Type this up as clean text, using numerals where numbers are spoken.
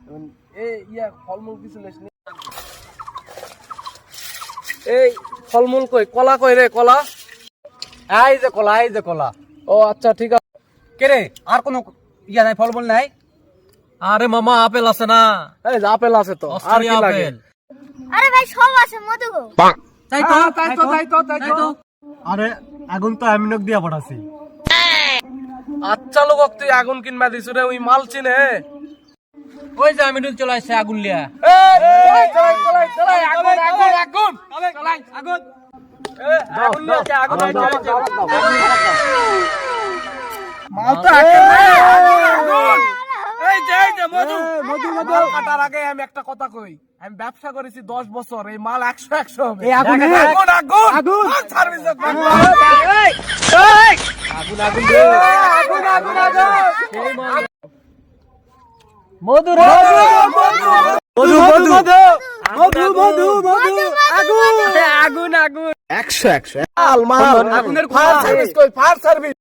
ফলমূল কিছু লেস নি। এই ফলমূল কই, কলা কই রে, কলা? এই যে কলা, এই যে কলা। ও আচ্ছা ঠিক আছে। কে রে, আর কোনো ইয়া নাই, ফলমূল নাই? আরে মামা আপেল আছে না? এই যে আপেল আছে তো, আর কি অস্ট্রেলিয়া লাগে? আপেল। আরে ভাই সব আছে মধু গো। তাই তো তাই তো। আরে আগুন তো আমি নক দিয়া পড়াছি। আচ্ছা লোক তুই আগুন কিনবা দিছু রে, ওই মাল চিনে? ওই যে আমি চলে আসছে আগুন লিয়া। চলাই আগুন। আগুন আগুন নিয়ে আসে, আগুন দাও, নিয়ে দাও, আসে। দাও, দাও। মাল তো আগুন। এই যে মধু মাল কাটার আগে আমি একটা কথা কই, আমি ব্যবসা করেছি 10 বছর, এই মাল 100 হবে। এই আগুন, আগুন সার্ভিস মধু রে, মধু। আগুন 100 মাল আগুনের ফায়ার সার্ভিস কই, ফায়ার সার্ভিস